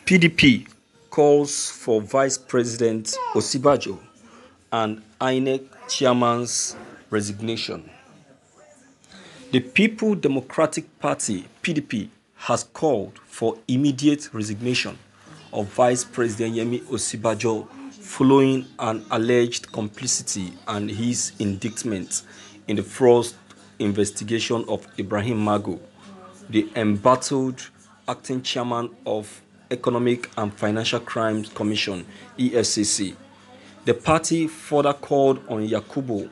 PDP calls for Vice President Osinbajo and Inec chairman's resignation. The People Democratic Party (PDP) has called for immediate resignation of Vice President Yemi Osinbajo following an alleged complicity and his indictment in the first investigation of Ibrahim Magu, the embattled acting chairman of Economic and Financial Crimes Commission (EFCC). The party further called on Yakubu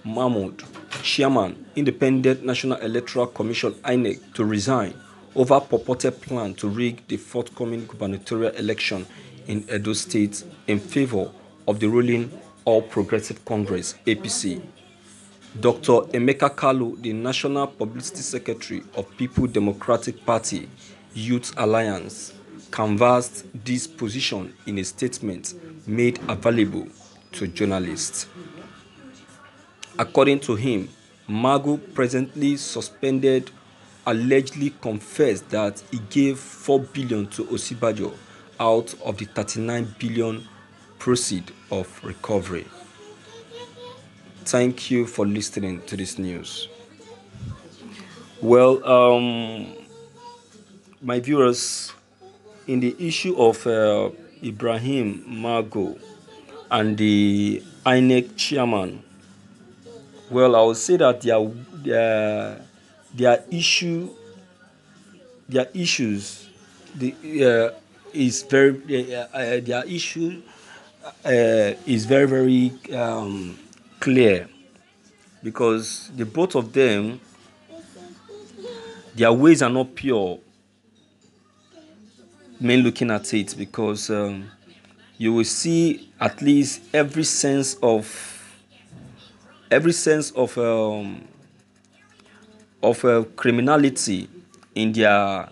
Mahmood, chairman, Independent National Electoral Commission (INEC), to resign over purported plan to rig the forthcoming gubernatorial election in Edo State in favor of the ruling All Progressive Congress (APC). Dr. Emeka Kalu, the National Publicity Secretary of People Democratic Party Youth Alliance, canvassed this position in a statement made available to journalists. According to him, Magu, presently suspended, allegedly confessed that he gave 4 billion to Osinbajo out of the 39 billion proceeds of recovery. Thank you for listening to this news. Well, my viewers, in the issue of Ibrahim Magu and the INEC chairman, well, I would say that their issues, is very their issue is very clear, because the both of them, their ways are not pure. Men looking at it, because you will see at least every sense of criminality in their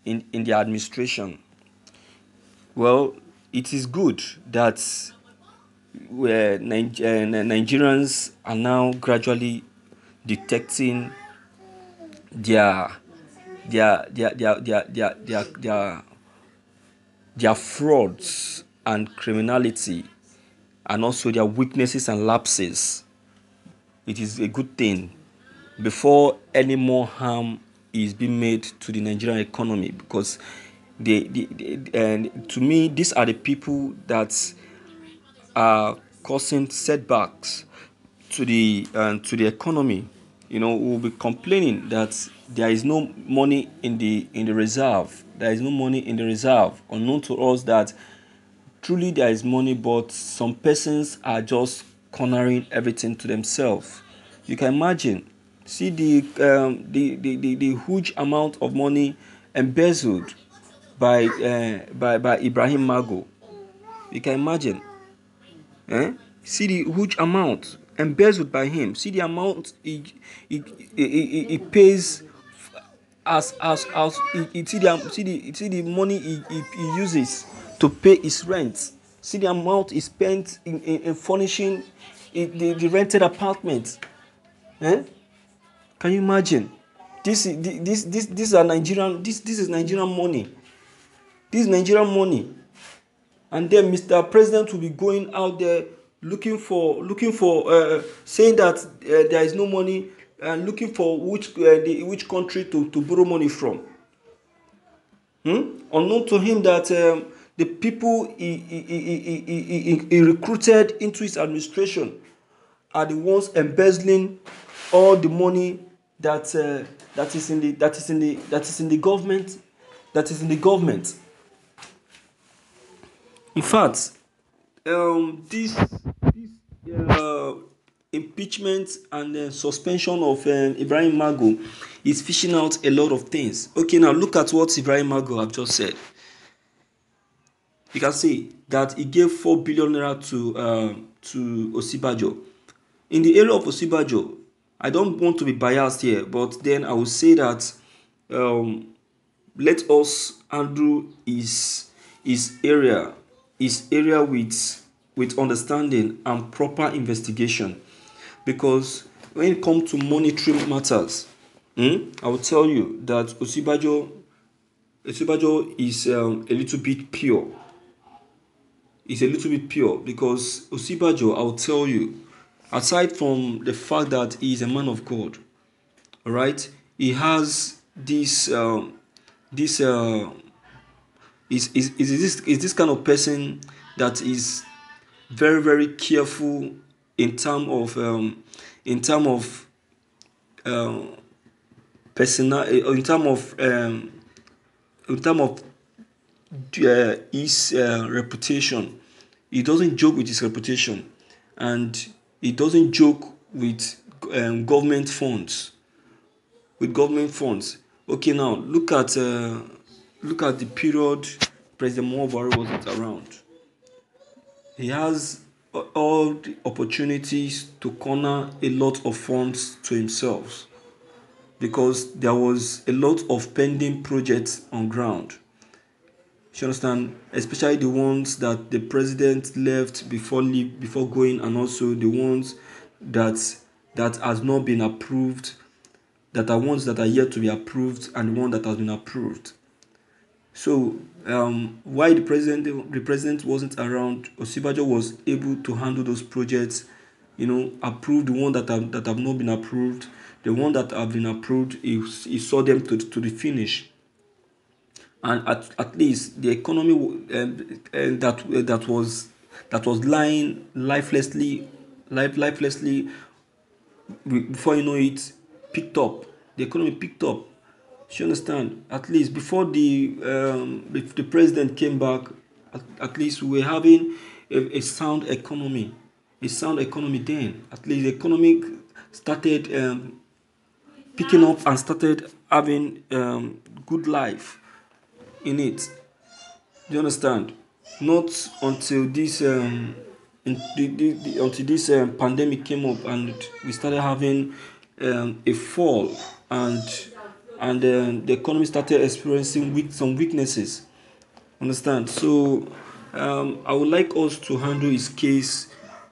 administration. Well, it is good that Nigerians are now gradually detecting their frauds and criminality, and also their weaknesses and lapses. It is a good thing before any more harm is being made to the Nigerian economy, because to me, these are the people that are causing setbacks to the economy. You know, we'll be complaining that there is no money in the reserve. There is no money in the reserve. Unknown to us that truly there is money, but some persons are just cornering everything to themselves. You can imagine. See the huge amount of money embezzled by Ibrahim Magu. You can imagine. See the huge amount embezzled by him. See the amount he pays as see the money he uses to pay his rent. See the amount he spent in furnishing the rented apartment. Can you imagine? This is Nigerian. This is Nigerian money. This is Nigerian money. And then Mr. President will be going out there looking for saying that there is no money, and looking for which country to borrow money from. Unknown to him that the people he recruited into his administration are the ones embezzling all the money that is in the government. In fact, this impeachment and suspension of Ibrahim Magu is fishing out a lot of things. Okay, now look at what Ibrahim Magu have just said. You can see that he gave 4 billion naira to Osinbajo. In the area of Osinbajo, I don't want to be biased here, but then I will say that let us handle his area with understanding and proper investigation, because when it comes to monetary matters, I will tell you that Osinbajo Osinbajo is a little bit pure. It's a little bit pure because Osinbajo, I'll tell you, aside from the fact that he is a man of God, all right, he has this is this kind of person that is very very careful in term of um, personal in term of his reputation. He doesn't joke with his reputation, and he doesn't joke with government funds. With government funds. Okay, now look at the period President Muhammadu wasn't around. He has all the opportunities to corner a lot of funds to himself because there was a lot of pending projects on ground. You understand? Especially the ones that the president left before going, and also the ones that has not been approved, that are ones that are yet to be approved, and the one that has been approved. So why the president wasn't around, Osinbajo was able to handle those projects, approve the one that have not been approved, the one that have been approved, he saw them to the finish. And at least the economy that was lying lifelessly before you know it picked up. The economy picked up. You understand? At least before if the president came back, at least we were having a sound economy. A sound economy then. At least the economy started picking up and started having good life in it. Do you understand? Not until this until this pandemic came up and we started having a fall, and the economy started experiencing some weaknesses. Understand? So I would like us to handle his case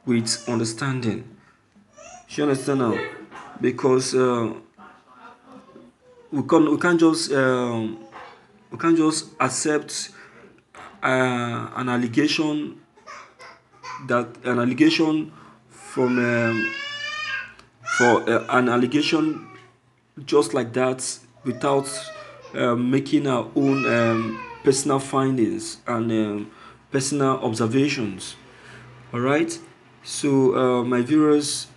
with understanding. You understand now? Because we can't just accept an allegation from for an allegation just like that without making our own personal findings and personal observations. All right. So my viewers,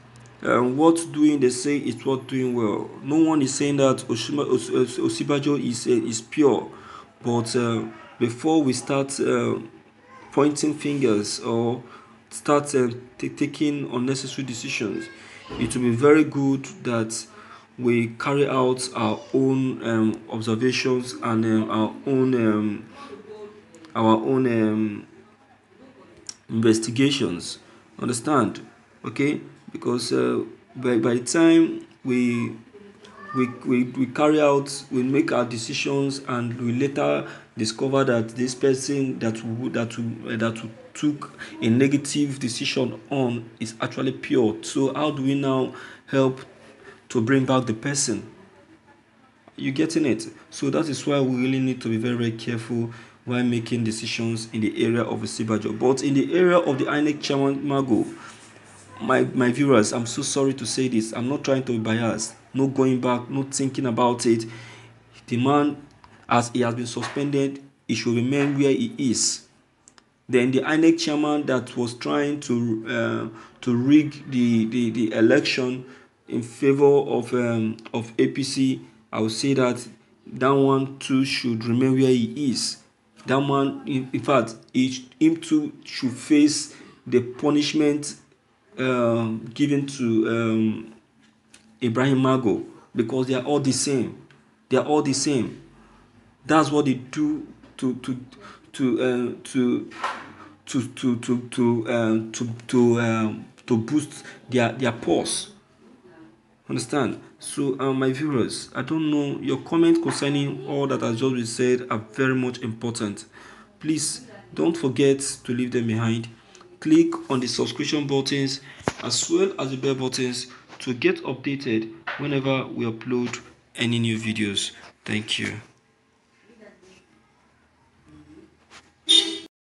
what doing they say is what doing well. No one is saying that Osinbajo is pure, but before we start pointing fingers or start taking unnecessary decisions, it will be very good that we carry out our own observations and our own investigations. Understand? Okay, because by the time we carry out, we make our decisions, and we later discover that this person that we took a negative decision on is actually pure. So how do we now help to bring back the person? You getting it? So that is why we really need to be very very careful while making decisions in the area of Osinbajo. But in the area of the Inec chairman Mago, my viewers, I'm so sorry to say this. I'm not trying to be biased. No going back, no thinking about it. The man, as he has been suspended, he should remain where he is. Then the Inec chairman that was trying to rig the election in favor of APC, I would say that one too should remain where he is. That man, in fact, him too should face the punishment given to Ibrahim Mago, because they are all the same. They are all the same. That's what they do to boost their pulse. Understand? So my viewers, I don't know, your comment concerning all that has just been said are very much important. Please don't forget to leave them behind. Click on the subscription buttons as well as the bell buttons to get updated whenever we upload any new videos. Thank you.